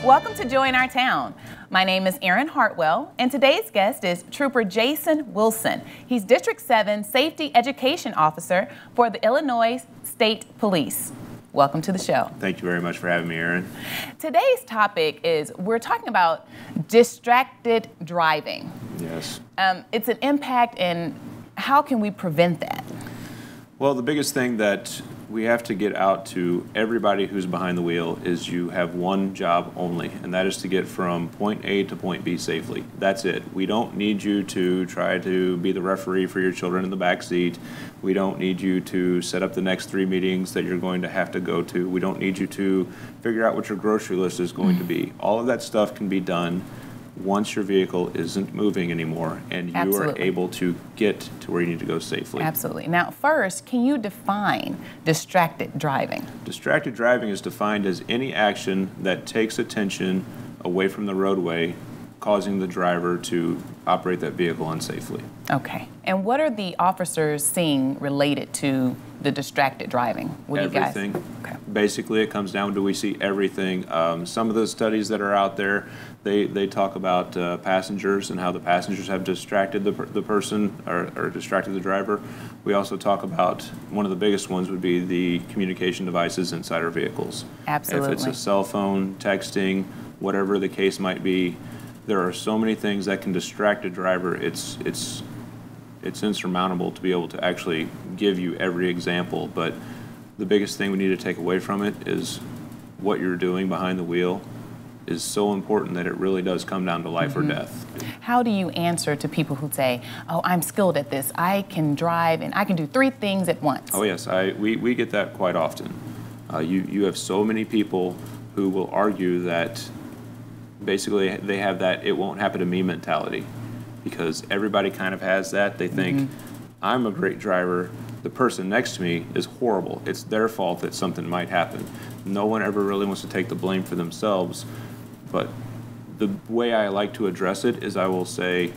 Welcome to Joy in Our Town. My name is Erin Hartwell, and today's guest is Trooper Jason Wilson. He's District 7 Safety Education Officer for the Illinois State Police. Welcome to the show. Thank you very much for having me, Erin. Today's topic is, we're talking about distracted driving. Yes. It's an impact, and how can we prevent that? Well, the biggest thing that we have to get out to everybody who's behind the wheel is you have one job only, and that is to get from point A to point B safely. That's it. We don't need you to try to be the referee for your children in the back seat. We don't need you to set up the next 3 meetings that you're going to have to go to. We don't need you to figure out what your grocery list is going to be. All of that stuff can be done once your vehicle isn't moving anymore and you are able to get to where you need to go safely. Absolutely. Now, first, can you define distracted driving? Distracted driving is defined as any action that takes attention away from the roadway, causing the driver to operate that vehicle unsafely. Okay. And what are the officers seeing related to the distracted driving? What Everything. Do you guys? Okay. Basically, it comes down to we see everything. Some of the studies that are out there, they talk about passengers and how the passengers have distracted the person or distracted the driver. We also talk about, one of the biggest ones would be the communication devices inside our vehicles. Absolutely. If it's a cell phone, texting, whatever the case might be, there are so many things that can distract a driver. It's insurmountable to be able to actually give you every example, but the biggest thing we need to take away from it is what you're doing behind the wheel is so important that it really does come down to life or death. How do you answer to people who say, oh, I'm skilled at this, I can drive and I can do 3 things at once? Oh yes, we get that quite often. You have so many people who will argue that basically they have that it won't happen to me mentality, because everybody kind of has that. They think, I'm a great driver, the person next to me is horrible. It's their fault that something might happen. No one ever really wants to take the blame for themselves, but the way I like to address it is I will say,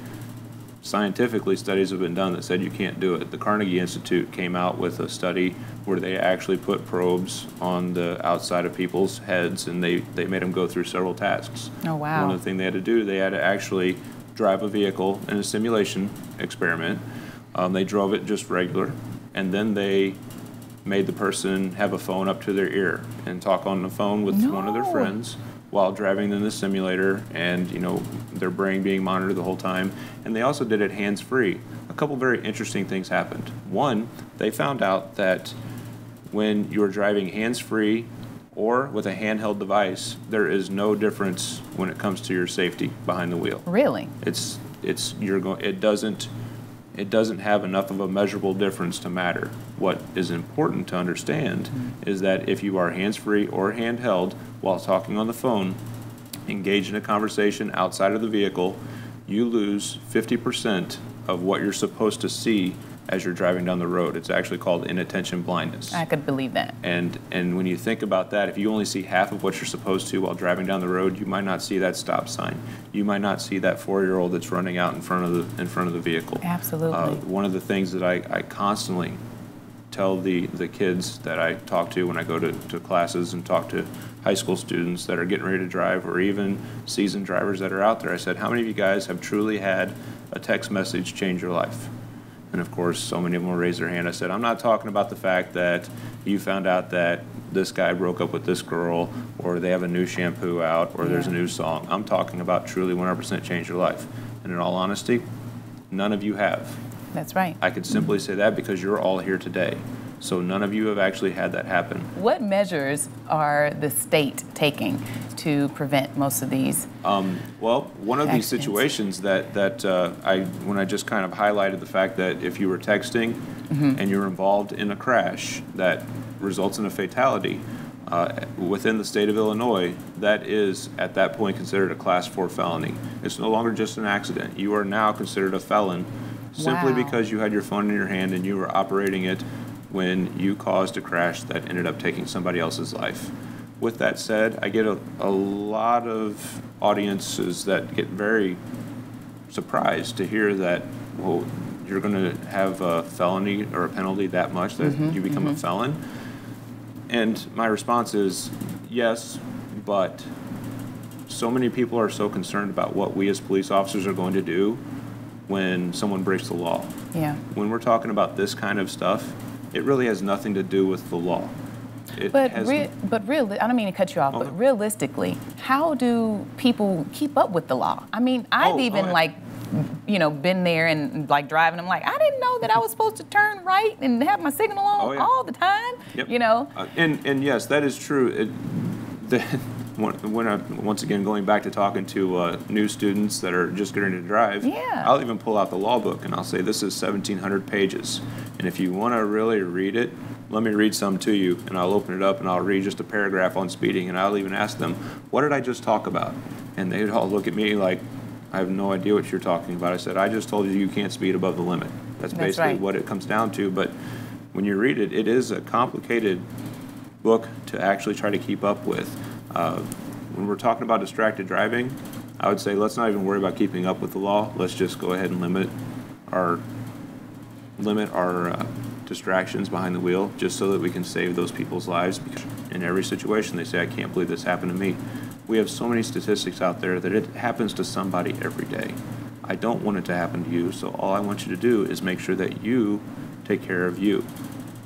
scientifically, studies have been done that said you can't do it. The Carnegie Institute came out with a study where they actually put probes on the outside of people's heads, and they made them go through several tasks. Oh, wow. One of the things they had to do, they had to actually drive a vehicle in a simulation experiment. They drove it just regular, and then they made the person have a phone up to their ear and talk on the phone with one of their friends while driving in the simulator, and their brain being monitored the whole time. And they also did it hands-free. A couple very interesting things happened. One, they found out that when you're driving hands-free or with a handheld device, there is no difference when it comes to your safety behind the wheel. Really? It doesn't have enough of a measurable difference to matter. What is important to understand is that if you are hands-free or handheld while talking on the phone, engage in a conversation outside of the vehicle, you lose 50% of what you're supposed to see as you're driving down the road. It's actually called inattention blindness. I could believe that. And when you think about that, if you only see half of what you're supposed to while driving down the road, you might not see that stop sign. You might not see that 4-year-old that's running out in front of the vehicle. Absolutely. One of the things that I constantly tell the kids that I talk to when I go to classes and talk to high school students that are getting ready to drive, or even seasoned drivers that are out there, I said, how many of you guys have truly had a text message change your life? And of course, so many of them will raise their hand. I said, I'm not talking about the fact that you found out that this guy broke up with this girl, or they have a new shampoo out, or there's a new song. I'm talking about truly 100% change your life. And in all honesty, none of you have. That's right. I could simply say that because you're all here today. So none of you have actually had that happen. What measures are the state taking to prevent most of these? Well, one of these situations that when I just kind of highlighted the fact that if you were texting and you're involved in a crash that results in a fatality within the state of Illinois, that is at that point considered a Class 4 felony. It's no longer just an accident. You are now considered a felon simply because you had your phone in your hand and you were operating it when you caused a crash that ended up taking somebody else's life. With that said, I get a lot of audiences that get very surprised to hear that, well, you're going to have a felony or a penalty that much that you become a felon. And my response is yes, but so many people are so concerned about what we as police officers are going to do when someone breaks the law. Yeah. When we're talking about this kind of stuff, it really has nothing to do with the law. But really, I don't mean to cut you off, but realistically, how do people keep up with the law? I mean, I've been there and like driving. I'm like, I didn't know that I was supposed to turn right and have my signal on all the time. Yep. You know. And yes, that is true. Once again, going back to talking to new students that are just getting to drive, I'll even pull out the law book and I'll say, this is 1,700 pages. And if you want to really read it, let me read some to you. And I'll open it up and I'll read just a paragraph on speeding. And I'll even ask them, what did I just talk about? And they'd all look at me like, I have no idea what you're talking about. I said, I just told you you can't speed above the limit. That's basically what it comes down to. But when you read it, it is a complicated book to actually try to keep up with. When we're talking about distracted driving, I would say let's not even worry about keeping up with the law. Let's just go ahead and limit our distractions behind the wheel, just so that we can save those people's lives. Because in every situation, they say, I can't believe this happened to me. We have so many statistics out there that it happens to somebody every day. I don't want it to happen to you, so all I want you to do is make sure that you take care of you.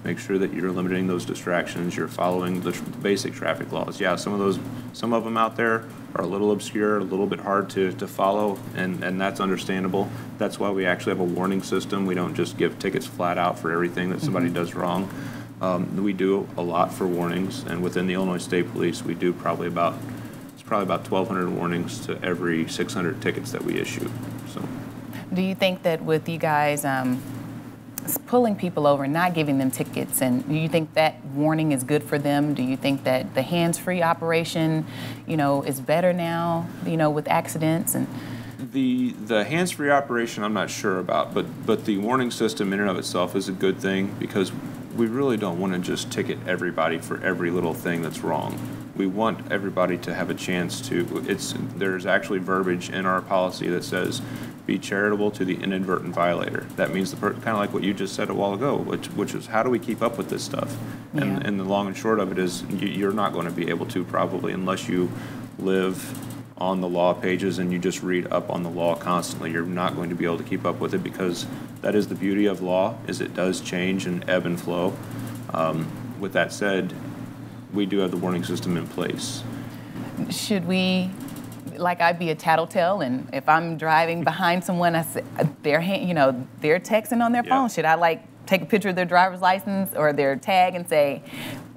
Make sure that you're limiting those distractions, you're following the basic traffic laws. Yeah, some of them out there are a little obscure, a little bit hard to follow, and that's understandable. That's why we actually have a warning system. We don't just give tickets flat out for everything that somebody does wrong. We do a lot for warnings, and within the Illinois State Police, we do probably about 1,200 warnings to every 600 tickets that we issue. So, do you think that with you guys pulling people over and not giving them tickets, and do you think that warning is good for them? Do you think that the hands-free operation, is better now, with accidents? And the hands-free operation I'm not sure about, but the warning system in and of itself is a good thing, because we really don't want to just ticket everybody for every little thing that's wrong. We want everybody to have a chance to, there's actually verbiage in our policy that says, be charitable to the inadvertent violator. That means kind of like what you just said a while ago, which is how do we keep up with this stuff? And the long and short of it is you're not going to be able to, probably, unless you live on the law pages and you just read up on the law constantly. You're not going to be able to keep up with it, because that is the beauty of law, is it does change and ebb and flow. With that said, we do have the warning system in place. Should we, like, I'd be a tattletale, and if I'm driving behind someone, I say, they're texting on their phone. Should I take a picture of their driver's license or their tag and say,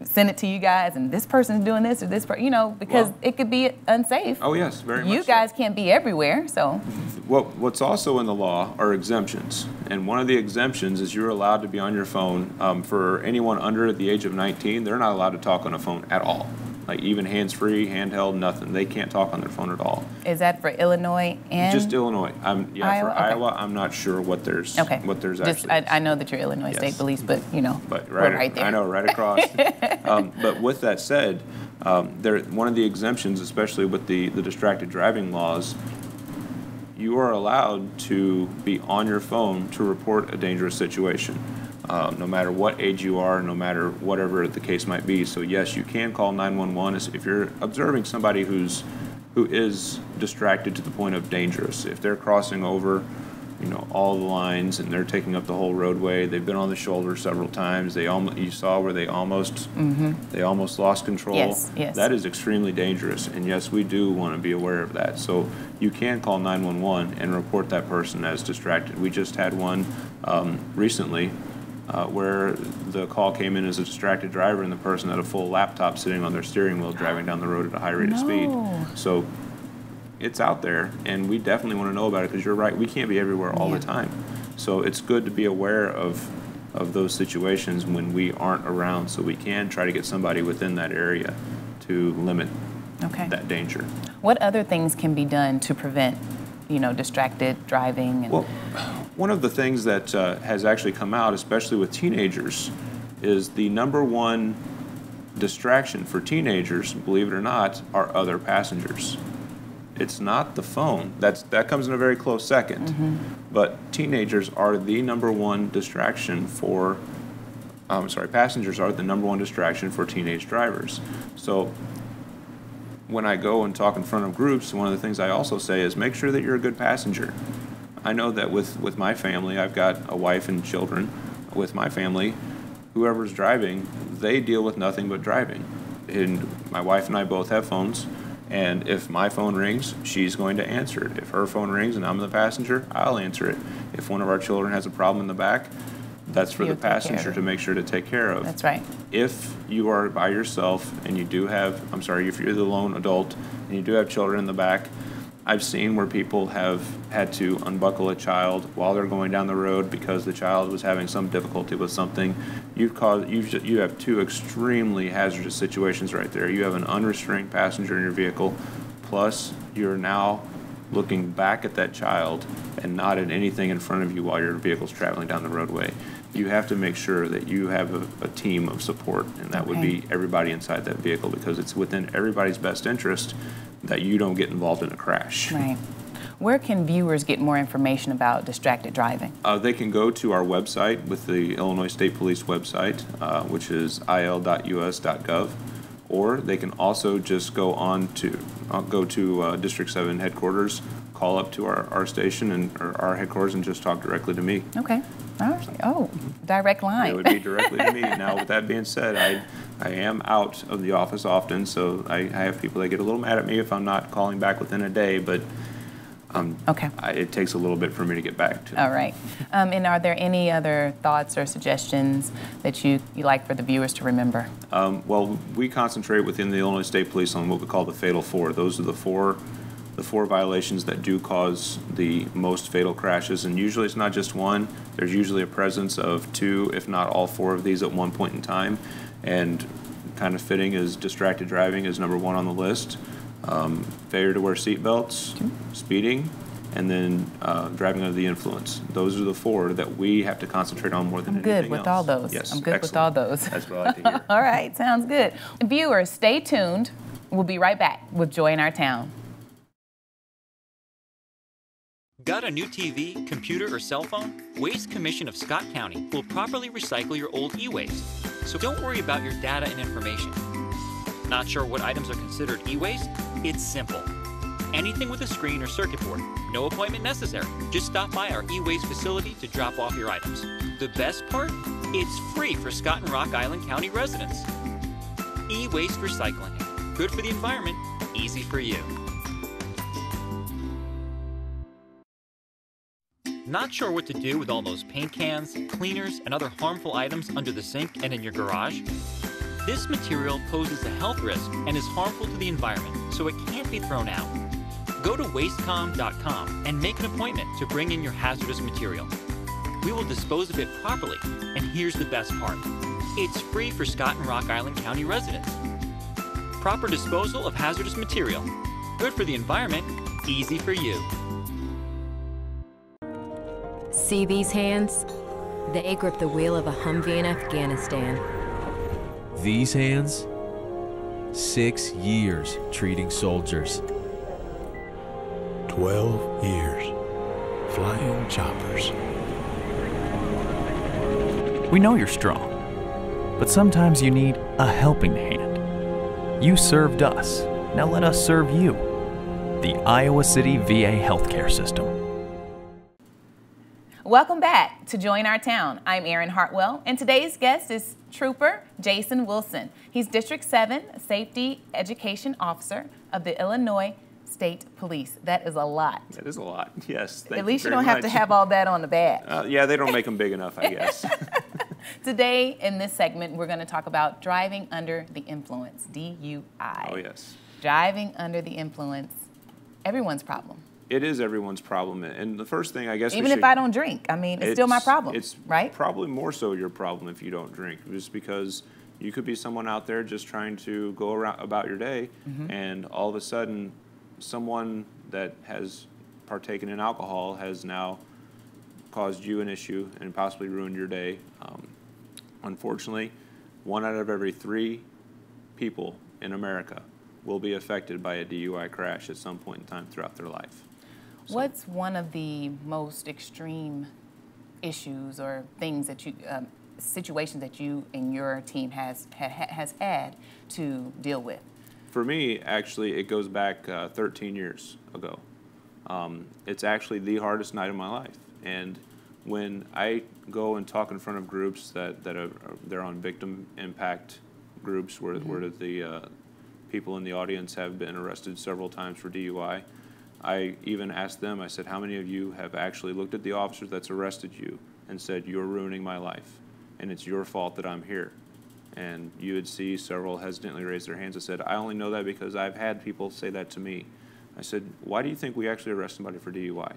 send it to you guys, and this person's doing this or this person, because it could be unsafe. Oh yes, very much. You guys can't be everywhere, so. Well, what's also in the law are exemptions, and one of the exemptions is you're allowed to be on your phone. For anyone under the age of 19, they're not allowed to talk on a phone at all. Like even hands-free, handheld, nothing. They can't talk on their phone at all. Is that for Illinois and just Illinois? Iowa? For Iowa, I'm not sure what there's actually. I know that you're Illinois State Police, but but we're right there. I know, right across. But with that said, one of the exemptions, especially with the distracted driving laws, you are allowed to be on your phone to report a dangerous situation. No matter what age you are, no matter whatever the case might be. So yes, you can call 911 if you're observing somebody who is distracted to the point of dangerous. If they're crossing over, all the lines and they're taking up the whole roadway. They've been on the shoulder several times. You saw where they almost lost control. Yes. That is extremely dangerous. And yes, we do want to be aware of that. So you can call 911 and report that person as distracted. We just had one recently. Where the call came in as a distracted driver, and the person had a full laptop sitting on their steering wheel driving down the road at a high rate of speed. So it's out there, and we definitely want to know about it, because you're right, we can't be everywhere all the time. So it's good to be aware of those situations when we aren't around, so we can try to get somebody within that area to limit that danger. What other things can be done to prevent distracted driving? Well, one of the things that has actually come out, especially with teenagers, is the number one distraction for teenagers, believe it or not, are other passengers. It's not the phone. That comes in a very close second. But teenagers are the number one distraction for, passengers are the number one distraction for teenage drivers. So when I go and talk in front of groups, one of the things I also say is make sure that you're a good passenger. I know that with my family, I've got a wife and children. With my family, whoever's driving, they deal with nothing but driving. And my wife and I both have phones, and if my phone rings, she's going to answer it. If her phone rings and I'm the passenger, I'll answer it. If one of our children has a problem in the back, that's for the passenger to make sure to take care of. That's right. If you are by yourself and you do have, if you're the lone adult and you do have children in the back, I've seen where people have had to unbuckle a child while they're going down the road because the child was having some difficulty with something. You have two extremely hazardous situations right there. You have an unrestrained passenger in your vehicle, plus you're now looking back at that child and not at anything in front of you while your vehicle's traveling down the roadway. You have to make sure that you have a team of support, and that would be everybody inside that vehicle, because it's within everybody's best interest that you don't get involved in a crash. Right. Where can viewers get more information about distracted driving? They can go to our website with the Illinois State Police website, which is il.us.gov, or they can also just go to District 7 headquarters, call up to our station or our headquarters and just talk directly to me. Okay. All right. Oh, direct line. It would be directly to me. Now, with that being said, I am out of the office often, so I have people that get a little mad at me if I'm not calling back within a day, but it takes a little bit for me to get back to. All right. And are there any other thoughts or suggestions that you like for the viewers to remember? Well, we concentrate within the Illinois State Police on what we call the Fatal Four. Those are the four violations that do cause the most fatal crashes, and usually it's not just one. There's usually a presence of two, if not all four of these at one point in time, and kind of fitting is distracted driving is number one on the list. Failure to wear seatbelts, speeding, and then driving under the influence. Those are the four that we have to concentrate on more than anything else. I'm good with all those. Yes, I'm good with all those. That's what I like to hear. All right, sounds good. Viewers, stay tuned. We'll be right back with Joy in Our Town. Got a new TV, computer, or cell phone? Waste Commission of Scott County will properly recycle your old e-waste, so don't worry about your data and information. Not sure what items are considered e-waste? It's simple. Anything with a screen or circuit board. No appointment necessary. Just stop by our e-waste facility to drop off your items. The best part? It's free for Scott and Rock Island County residents. E-waste recycling. Good for the environment, easy for you. Not sure what to do with all those paint cans, cleaners, and other harmful items under the sink and in your garage? This material poses a health risk and is harmful to the environment, so it can't be thrown out. Go to wastecom.com and make an appointment to bring in your hazardous material. We will dispose of it properly, and here's the best part. It's free for Scott and Rock Island County residents. Proper disposal of hazardous material. Good for the environment, easy for you. See these hands? They grip the wheel of a Humvee in Afghanistan. These hands? 6 years treating soldiers. 12 years flying choppers. We know you're strong, but sometimes you need a helping hand. You served us. Now let us serve you. The Iowa City VA Healthcare System. Welcome back to Join Our Town. I'm Erin Hartwell, and today's guest is Trooper Jason Wilson. He's District 7 Safety Education Officer of the Illinois State Police. That is a lot. That is a lot, yes. At least you don't have to have all that on the badge. Yeah, they don't make them big enough, I guess. Today, in this segment, we're going to talk about driving under the influence, DUI. Oh, yes. Driving under the influence, everyone's problem. It is everyone's problem, and the first thing I guess even if I don't drink, I mean, it's still my problem, it's right? Probably more so your problem if you don't drink, just because you could be someone out there just trying to go around about your day, and all of a sudden, someone that has partaken in alcohol has now caused you an issue and possibly ruined your day. Unfortunately, 1 out of every 3 people in America will be affected by a DUI crash at some point in time throughout their life. So, what's one of the most extreme issues or things that you, situations that you and your team has had to deal with? For me, actually, it goes back 13 years ago. It's actually the hardest night of my life. And when I go and talk in front of groups they're on victim impact groups where the people in the audience have been arrested several times for DUI, I even asked them, I said, how many of you have actually looked at the officer that's arrested you and said, you're ruining my life, and it's your fault that I'm here? And you would see several hesitantly raise their hands and said, I only know that because I've had people say that to me. I said, why do you think we actually arrest somebody for DUI?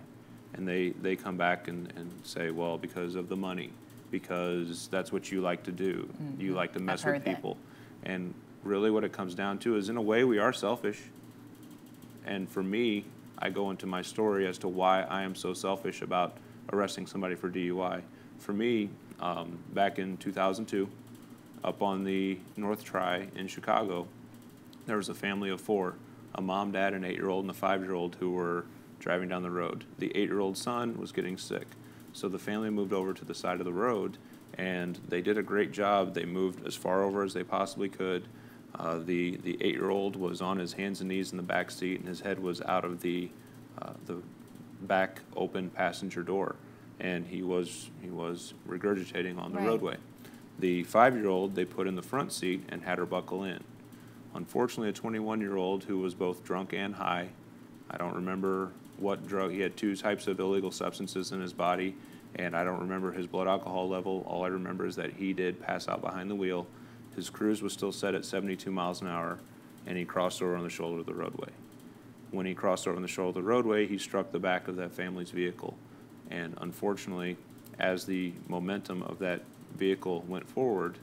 And they come back and say, well, because of the money, because that's what you like to do. Mm-hmm. You like to mess with people. And really what it comes down to is, in a way, we are selfish. And for me, I go into my story as to why I am so selfish about arresting somebody for DUI. For me, back in 2002, up on the North Tri in Chicago, there was a family of 4, a mom, dad, an 8-year-old, and a 5-year-old who were driving down the road. The 8-year-old son was getting sick, so the family moved over to the side of the road, and they did a great job. They moved as far over as they possibly could. The 8-year-old was on his hands and knees in the back seat, and his head was out of the back open passenger door, and he was regurgitating on the roadway. The 5-year-old they put in the front seat and had her buckle in. Unfortunately, a 21-year-old who was both drunk and high, I don't remember what drug, he had 2 types of illegal substances in his body, and I don't remember his blood alcohol level. All I remember is that he did pass out behind the wheel. His cruise was still set at 72 miles an hour, and he crossed over on the shoulder of the roadway. When he crossed over on the shoulder of the roadway, he struck the back of that family's vehicle. And unfortunately, as the momentum of that vehicle went forward,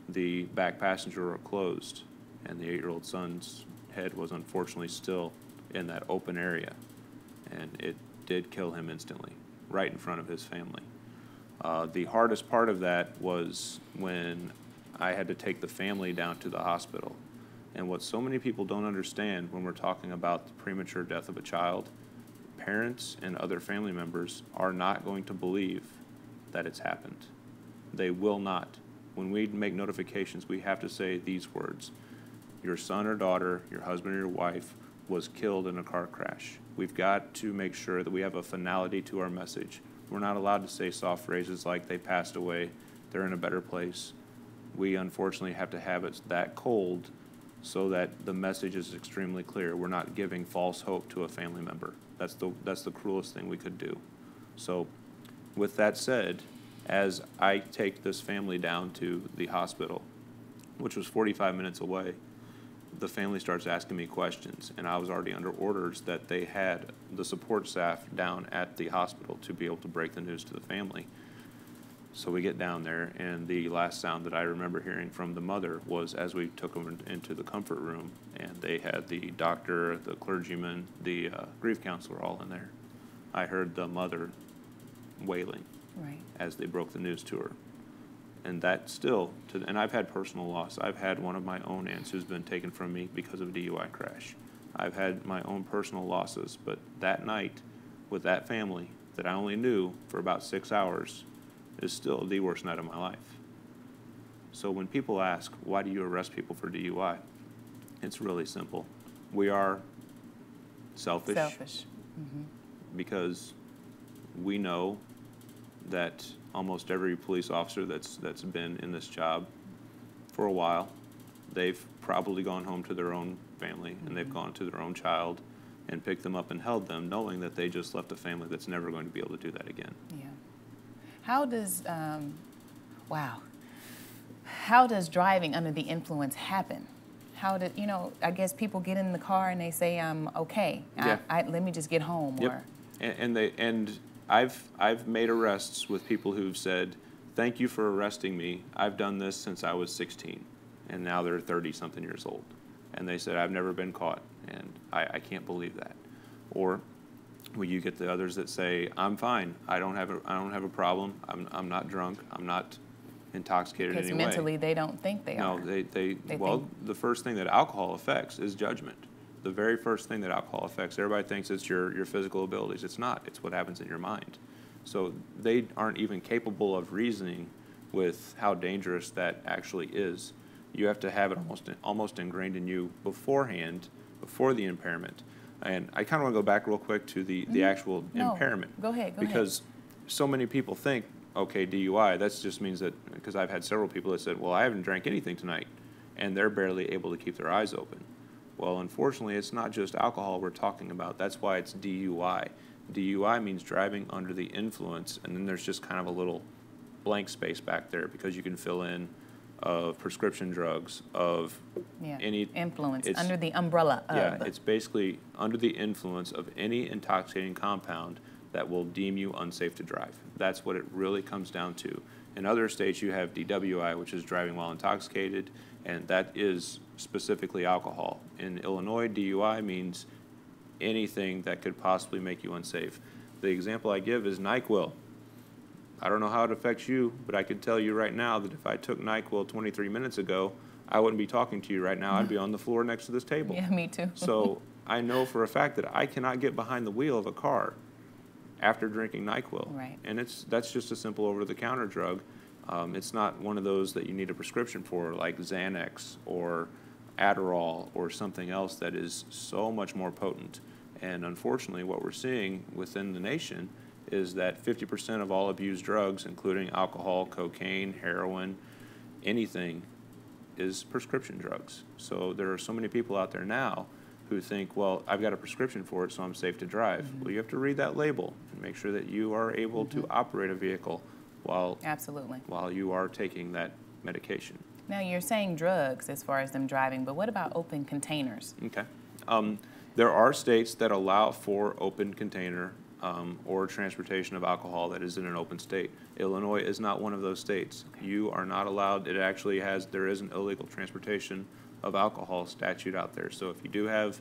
the back passenger door closed, and the 8-year-old son's head was unfortunately still in that open area. And it did kill him instantly, right in front of his family. The hardest part of that was when I had to take the family down to the hospital. And what so many people don't understand when we're talking about the premature death of a child, parents and other family members are not going to believe that it's happened. They will not. When we make notifications, we have to say these words: your son or daughter, your husband or your wife was killed in a car crash. We've got to make sure that we have a finality to our message. We're not allowed to say soft phrases like they passed away, they're in a better place. We unfortunately have to have it that cold so that the message is extremely clear. We're not giving false hope to a family member. That's the cruelest thing we could do. So with that said, as I take this family down to the hospital, which was 45 minutes away, the family starts asking me questions, and I was already under orders that they had the support staff down at the hospital to be able to break the news to the family. So we get down there, and the last sound that I remember hearing from the mother was as we took them into the comfort room, and they had the doctor, the clergyman, the grief counselor all in there. I heard the mother wailing as they broke the news to her. And that still, and I've had personal loss. I've had one of my own aunts who's been taken from me because of a DUI crash. I've had my own personal losses, but that night with that family that I only knew for about 6 hours is still the worst night of my life. So when people ask, why do you arrest people for DUI? It's really simple. We are selfish. Mm-hmm. Because we know that almost every police officer that's been in this job for a while, they've probably gone home to their own family, and they've gone to their own child and picked them up and held them, knowing that they just left a family that's never going to be able to do that again. Yeah. How does, how does driving under the influence happen? How did, I guess people get in the car and they say, I'm okay. Yeah. Let me just get home. Yep. And I've made arrests with people who've said, thank you for arresting me. I've done this since I was 16, and now they're 30-something years old. And they said, I've never been caught, and I can't believe that. Or you get the others that say, I'm fine. I don't have a problem. I'm not drunk. I'm not intoxicated in any way. Because mentally they don't think they are. No, the first thing that alcohol affects is judgment. The very first thing that alcohol affects, everybody thinks it's your physical abilities. It's not. It's what happens in your mind. So they aren't even capable of reasoning with how dangerous that actually is. You have to have it almost ingrained in you beforehand, before the impairment. And I kind of want to go back real quick to the actual No, impairment. go ahead, go because so many people think, okay, DUI, that just means that, because I've had several people that said, well, I haven't drank anything tonight, and they're barely able to keep their eyes open. Well, unfortunately, it's not just alcohol we're talking about. That's why it's DUI. DUI means driving under the influence, and then there's just kind of a little blank space back there because you can fill in of prescription drugs, of any influence, under the umbrella of. Yeah, it's basically under the influence of any intoxicating compound that will deem you unsafe to drive. That's what it really comes down to. In other states, you have DWI, which is driving while intoxicated, and that is specifically alcohol. In Illinois, DUI means anything that could possibly make you unsafe. The example I give is NyQuil. I don't know how it affects you, but I can tell you right now that if I took NyQuil 23 minutes ago, I wouldn't be talking to you right now. I'd be on the floor next to this table. Yeah, me too. So I know for a fact that I cannot get behind the wheel of a car after drinking NyQuil. Right. And that's just a simple over-the-counter drug. It's not one of those that you need a prescription for, like Xanax or Adderall or something else that is so much more potent. And unfortunately, what we're seeing within the nation is that 50% of all abused drugs, including alcohol, cocaine, heroin, anything, is prescription drugs. So there are so many people out there now who think, well, I've got a prescription for it, so I'm safe to drive. Mm-hmm. Well, you have to read that label and make sure that you are able to operate a vehicle while you are taking that medication. Now, you're saying drugs as far as them driving, but what about open containers? Okay. There are states that allow for open container or transportation of alcohol that is in an open state. Illinois is not one of those states. Okay. You are not allowed. It actually there is an illegal transportation of alcohol statute out there. So if you do have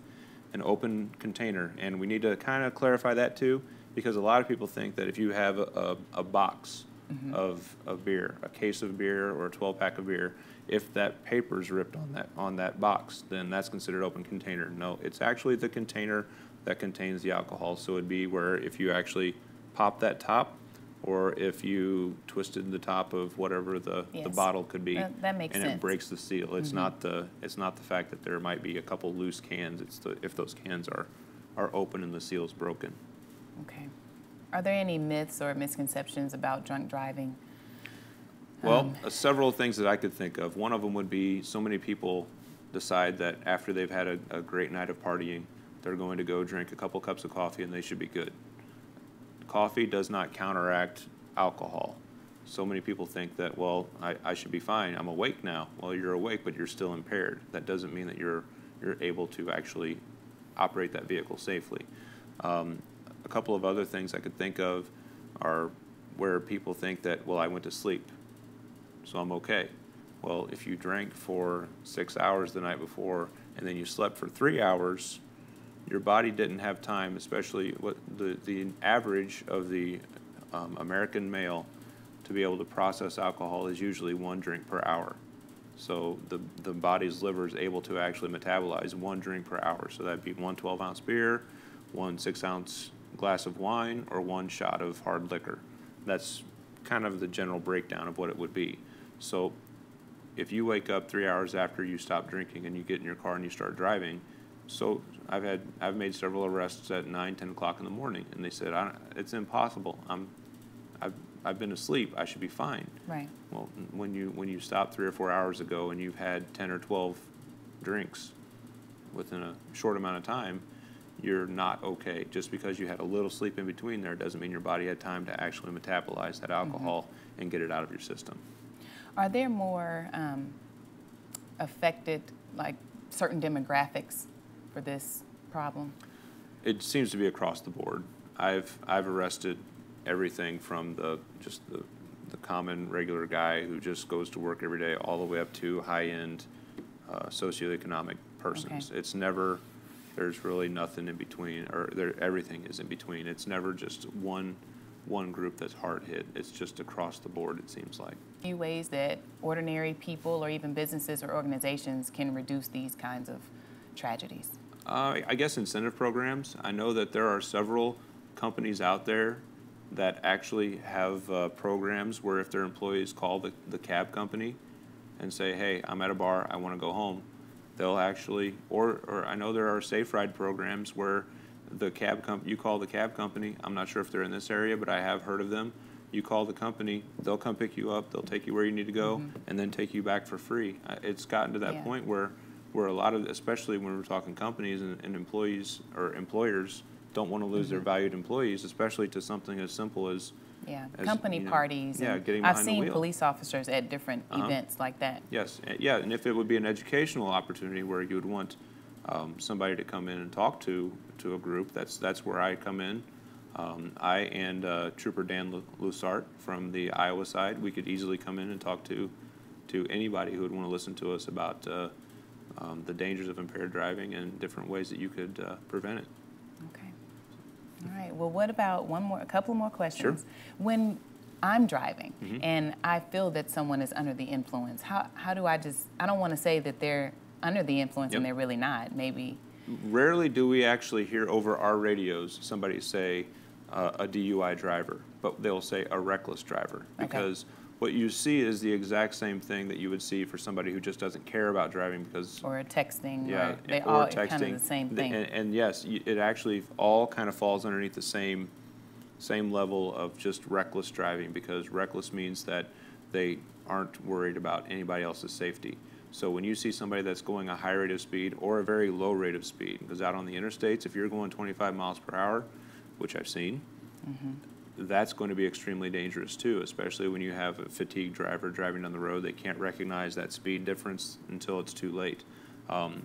an open container, and we need to kind of clarify that too, because a lot of people think that if you have a box of beer, a case of beer or a 12-pack of beer, if that paper is ripped on that box, then that's considered open container. No, it's actually the container that contains the alcohol. So it'd be where if you actually pop that top, or if you twisted the top of whatever the bottle could be, that makes and sense. It breaks the seal. It's not the fact that there might be a couple loose cans. It's if those cans are open and the seal is broken. Okay. Are there any myths or misconceptions about drunk driving? Well, several things that I could think of. One of them would be so many people decide that after they've had a great night of partying, they're going to go drink a couple cups of coffee and they should be good. Coffee does not counteract alcohol. So many people think that, well, I should be fine. I'm awake now. Well, you're awake, but you're still impaired. That doesn't mean that you're able to actually operate that vehicle safely. A couple of other things I could think of are where people think that, well, I went to sleep, so I'm okay. Well, if you drank for 6 hours the night before and then you slept for 3 hours, your body didn't have time, especially what the average of the American male to be able to process alcohol is usually 1 drink per hour. So the body's liver is able to actually metabolize 1 drink per hour. So that'd be 1 12-ounce beer, 1 6-ounce glass of wine, or 1 shot of hard liquor. That's kind of the general breakdown of what it would be. So if you wake up 3 hours after you stop drinking and you get in your car and you start driving, so I've made several arrests at 9, 10 o'clock in the morning, and they said, it's impossible. I've been asleep. I should be fine. Right. Well, when you stopped 3 or 4 hours ago and you've had 10 or 12 drinks within a short amount of time, you're not okay. Just because you had a little sleep in between there doesn't mean your body had time to actually metabolize that alcohol and get it out of your system. Are there more affected, like certain demographics for this problem? It seems to be across the board. I've arrested everything from the common regular guy who just goes to work every day all the way up to high-end socioeconomic persons. Okay. It's never, there's really nothing in between, or everything is in between. It's never just one group that's hard hit. It's just across the board, it seems like. Few ways that ordinary people or even businesses or organizations can reduce these kinds of tragedies? I guess incentive programs. I know that there are several companies out there that actually have programs where if their employees call the cab company and say, hey, I'm at a bar, I want to go home, they'll actually, or I know there are safe ride programs where you call the cab company. I'm not sure if they're in this area, but I have heard of them. You call the company, they'll come pick you up, they'll take you where you need to go, and then take you back for free. It's gotten to that point where a lot of, especially when we're talking companies and employees or employers, don't want to lose their valued employees, especially to something as simple as company parties. Yeah, and getting I've behind the seen wheel. Police officers at different events like that. Yes, yeah, and if it would be an educational opportunity where you would want somebody to come in and talk to a group, that's where I come in. I and Trooper Dan Lusart from the Iowa side, we could easily come in and talk to anybody who would want to listen to us about the dangers of impaired driving and different ways that you could prevent it. Okay. All right. Well, what about a couple more questions? Sure. When I'm driving and I feel that someone is under the influence, how do I don't want to say that they're under the influence and they're really not, maybe. Rarely do we actually hear over our radios somebody say a DUI driver, but they'll say a reckless driver, because what you see is the exact same thing that you would see for somebody who just doesn't care about driving, because or texting, yeah, or they or all texting. kind of the same thing. And yes, it actually all kind of falls underneath the same level of just reckless driving, because reckless means that they aren't worried about anybody else's safety. So when you see somebody that's going a high rate of speed or a very low rate of speed, because out on the interstates, if you're going 25 miles per hour, which I've seen, that's going to be extremely dangerous too, especially when you have a fatigued driver driving down the road. They can't recognize that speed difference until it's too late.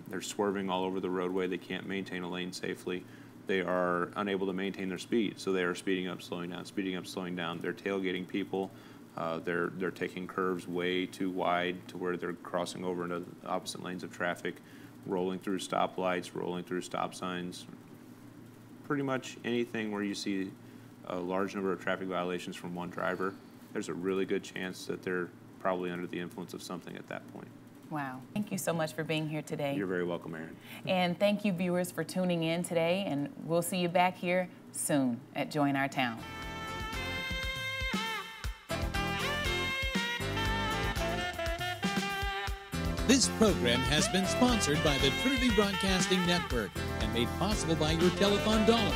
They're swerving all over the roadway. They can't maintain a lane safely. They are unable to maintain their speed, so they are speeding up, slowing down, speeding up, slowing down. They're tailgating people. They're taking curves way too wide to where they're crossing over into the opposite lanes of traffic, rolling through stoplights, rolling through stop signs. Pretty much anything where you see a large number of traffic violations from one driver, there's a really good chance that they're probably under the influence of something at that point. Wow. Thank you so much for being here today. You're very welcome, Erin. And thank you, viewers, for tuning in today, and we'll see you back here soon at Join Our Town. This program has been sponsored by the Trinity Broadcasting Network and made possible by your telethon dollars.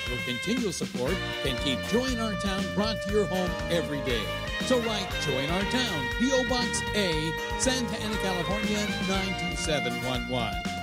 Your continual support can keep Join Our Town brought to your home every day. So write Join Our Town, P.O. Box A, Santa Ana, California, 92711.